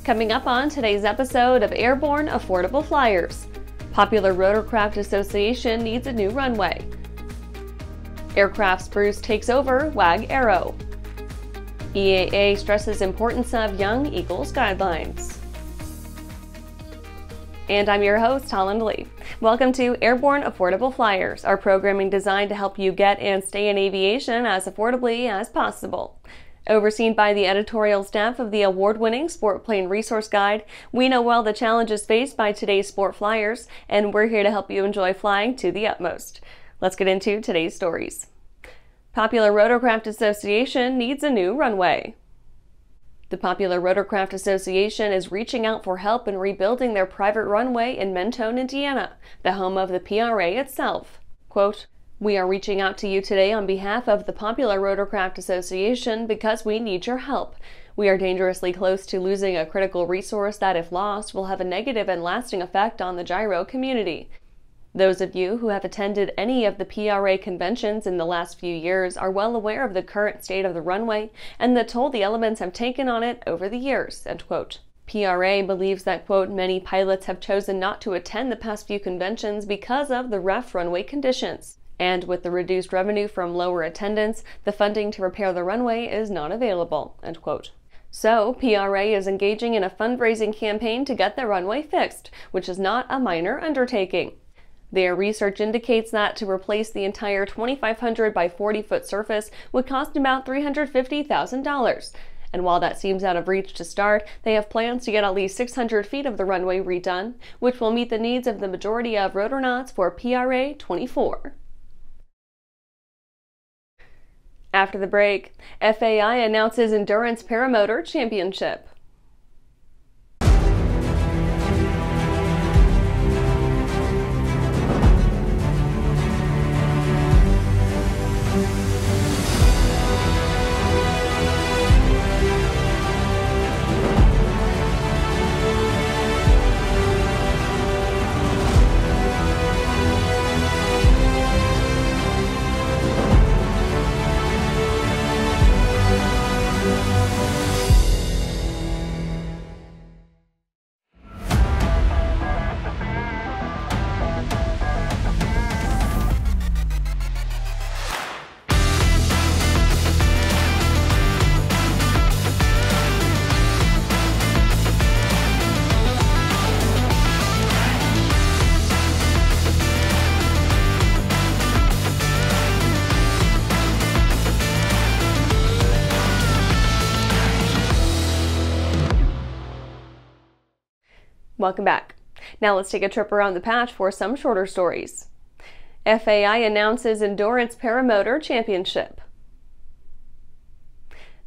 Coming up on today's episode of Airborne Affordable Flyers, Popular Rotorcraft Association needs a new runway. Aircraft Spruce takes over Wag-Aero. EAA stresses importance of Young Eagles guidelines. And I'm your host, Holland Lee. Welcome to Airborne Affordable Flyers, our programming designed to help you get and stay in aviation as affordably as possible. Overseen by the editorial staff of the award-winning Sport Plane Resource Guide, we know well the challenges faced by today's sport flyers, and we're here to help you enjoy flying to the utmost. Let's get into today's stories. Popular Rotorcraft Association needs a new runway. The Popular Rotorcraft Association is reaching out for help in rebuilding their private runway in Mentone, Indiana, the home of the PRA itself. Quote, "We are reaching out to you today on behalf of the Popular Rotorcraft Association because we need your help. We are dangerously close to losing a critical resource that, if lost, will have a negative and lasting effect on the gyro community. Those of you who have attended any of the PRA conventions in the last few years are well aware of the current state of the runway and the toll the elements have taken on it over the years." End quote. PRA believes that, quote, "many pilots have chosen not to attend the past few conventions because of the rough runway conditions. And with the reduced revenue from lower attendance, the funding to repair the runway is not available." End quote. So, PRA is engaging in a fundraising campaign to get the runway fixed, which is not a minor undertaking. Their research indicates that to replace the entire 2,500 by 40-foot surface would cost about $350,000. And while that seems out of reach to start, they have plans to get at least 600 feet of the runway redone, which will meet the needs of the majority of rotronauts for PRA 24. After the break, FAI announces Endurance Paramotor Championship. Welcome back. Now let's take a trip around the patch for some shorter stories. FAI announces Endurance Paramotor Championship.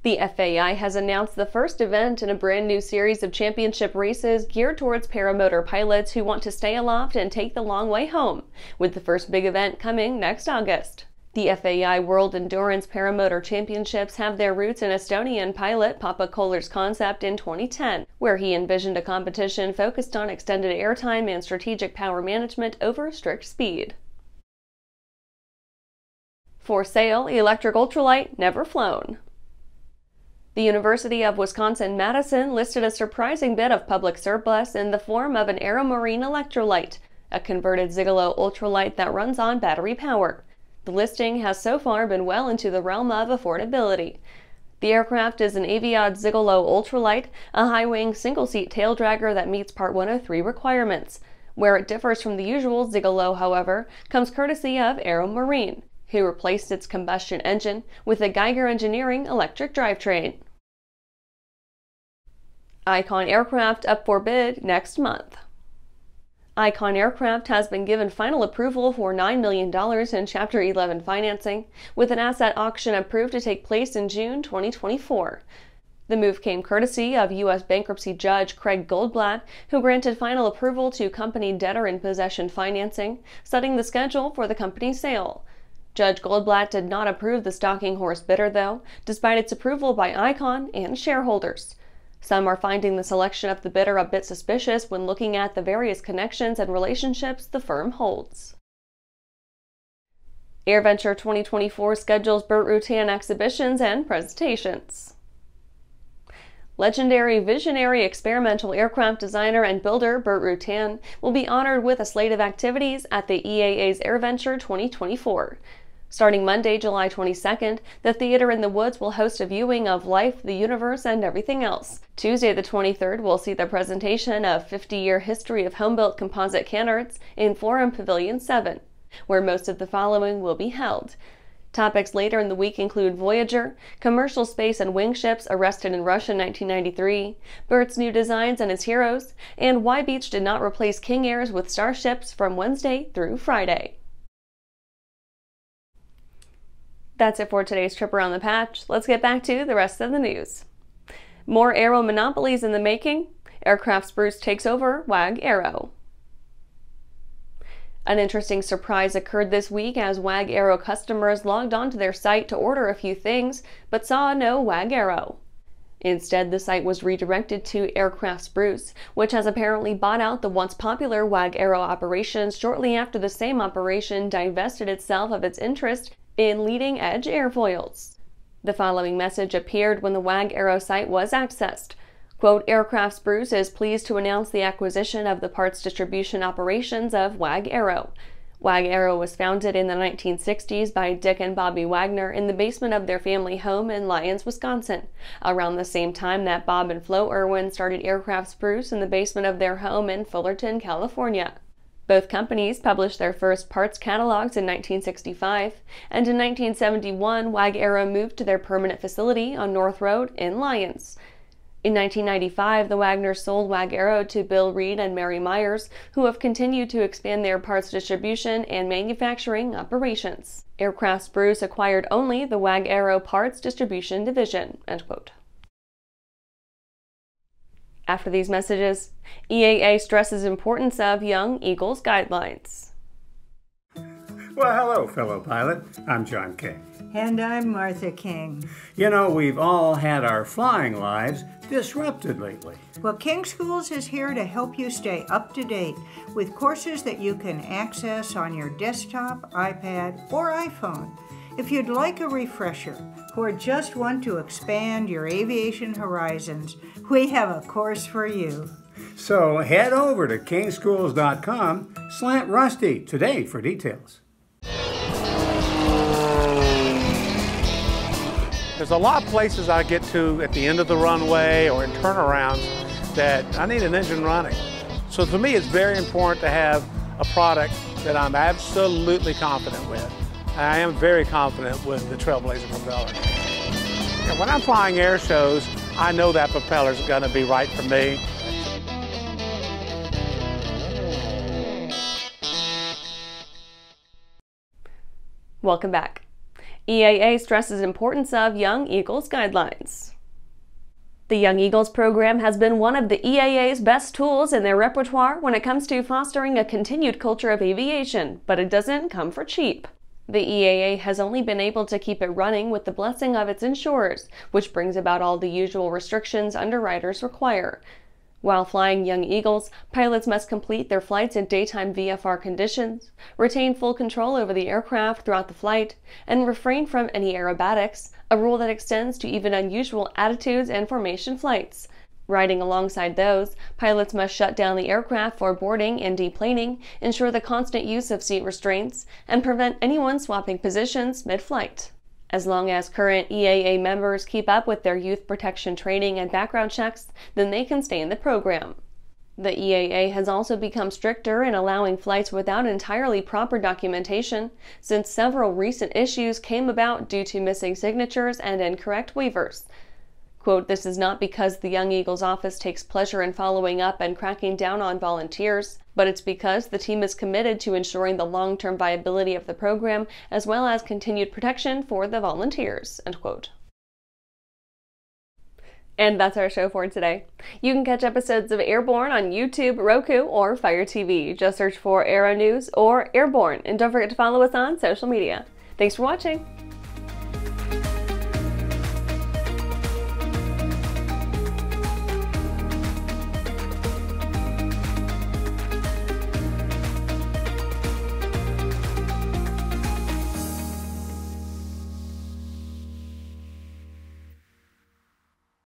The FAI has announced the first event in a brand new series of championship races geared towards paramotor pilots who want to stay aloft and take the long way home, with the first big event coming next August. The FAI World Endurance Paramotor Championships have their roots in Estonian pilot Papa Kohler's concept in 2010, where he envisioned a competition focused on extended airtime and strategic power management over strict speed. For sale, electric ultralight never flown. The University of Wisconsin-Madison listed a surprising bit of public surplus in the form of an Aero-Marine Electrolite, a converted Zigolo ultralight that runs on battery power. The listing has so far been well into the realm of affordability. The aircraft is an Aviad Zigolo Ultralite, a high-wing single-seat tail dragger that meets Part 103 requirements. Where it differs from the usual Zigolo, however, comes courtesy of Aero-Marine, who replaced its combustion engine with a Geiger Engineering electric drivetrain. Icon Aircraft up for bid next month. Icon Aircraft has been given final approval for $9 million in Chapter 11 financing, with an asset auction approved to take place in June 2024. The move came courtesy of U.S. bankruptcy judge Craig Goldblatt, who granted final approval to company debtor-in-possession financing, setting the schedule for the company's sale. Judge Goldblatt did not approve the stalking horse bidder, though, despite its approval by Icon and shareholders. Some are finding the selection of the bidder a bit suspicious when looking at the various connections and relationships the firm holds. AirVenture 2024 schedules Burt Rutan exhibitions and presentations. Legendary visionary experimental aircraft designer and builder Burt Rutan will be honored with a slate of activities at the EAA's AirVenture 2024. Starting Monday, July 22nd, the Theater in the Woods will host a viewing of Life, the Universe, and Everything Else. Tuesday the 23rd will see the presentation of 50-year history of home-built composite canards in Forum Pavilion 7, where most of the following will be held. Topics later in the week include Voyager, commercial space and wing ships arrested in Russia in 1993, Burt's new designs and his heroes, and why Beech did not replace King Airs with starships from Wednesday through Friday. That's it for today's trip around the patch. Let's get back to the rest of the news. More aero monopolies in the making. Aircraft Spruce takes over Wag-Aero. An interesting surprise occurred this week as Wag-Aero customers logged onto their site to order a few things, but saw no Wag-Aero. Instead, the site was redirected to Aircraft Spruce, which has apparently bought out the once popular Wag-Aero operations shortly after the same operation divested itself of its interest in leading-edge airfoils. The following message appeared when the Wag-Aero site was accessed. Quote, Aircraft Spruce is pleased to announce the acquisition of the parts distribution operations of Wag-Aero. Wag-Aero was founded in the 1960s by Dick and Bobby Wagner in the basement of their family home in Lyons, Wisconsin, around the same time that Bob and Flo Irwin started Aircraft Spruce in the basement of their home in Fullerton, California. Both companies published their first parts catalogs in 1965, and in 1971, Wag-Aero moved to their permanent facility on North Road in Lyons. In 1995, the Wagners sold Wag-Aero to Bill Reed and Mary Myers, who have continued to expand their parts distribution and manufacturing operations. Aircraft Spruce acquired only the Wag-Aero parts distribution division. End quote. After these messages, EAA stresses importance of Young Eagles guidelines. Well, hello, fellow pilot. I'm John King. And I'm Martha King. You know, we've all had our flying lives disrupted lately. Well, King Schools is here to help you stay up to date with courses that you can access on your desktop, iPad, or iPhone. If you'd like a refresher or just want to expand your aviation horizons, we have a course for you. So head over to kingschools.com/Rusty today for details. There's a lot of places I get to at the end of the runway or in turnarounds that I need an engine running. So for me, it's very important to have a product that I'm absolutely confident with. I am very confident with the Trailblazer propeller. And when I'm flying air shows, I know that propeller is going to be right for me. Welcome back. EAA stresses importance of Young Eagles guidelines. The Young Eagles program has been one of the EAA's best tools in their repertoire when it comes to fostering a continued culture of aviation, but it doesn't come for cheap. The EAA has only been able to keep it running with the blessing of its insurers, which brings about all the usual restrictions underwriters require. While flying Young Eagles, pilots must complete their flights in daytime VFR conditions, retain full control over the aircraft throughout the flight, and refrain from any aerobatics, a rule that extends to even unusual attitudes and formation flights. Riding alongside those, pilots must shut down the aircraft for boarding and deplaning, ensure the constant use of seat restraints, and prevent anyone swapping positions mid-flight. As long as current EAA members keep up with their youth protection training and background checks, then they can stay in the program. The EAA has also become stricter in allowing flights without entirely proper documentation, since several recent issues came about due to missing signatures and incorrect waivers. Quote, this is not because the Young Eagles office takes pleasure in following up and cracking down on volunteers, but it's because the team is committed to ensuring the long-term viability of the program as well as continued protection for the volunteers. End quote. And that's our show for today. You can catch episodes of Airborne on YouTube, Roku, or Fire TV. Just search for Aero-News or Airborne, and don't forget to follow us on social media. Thanks for watching!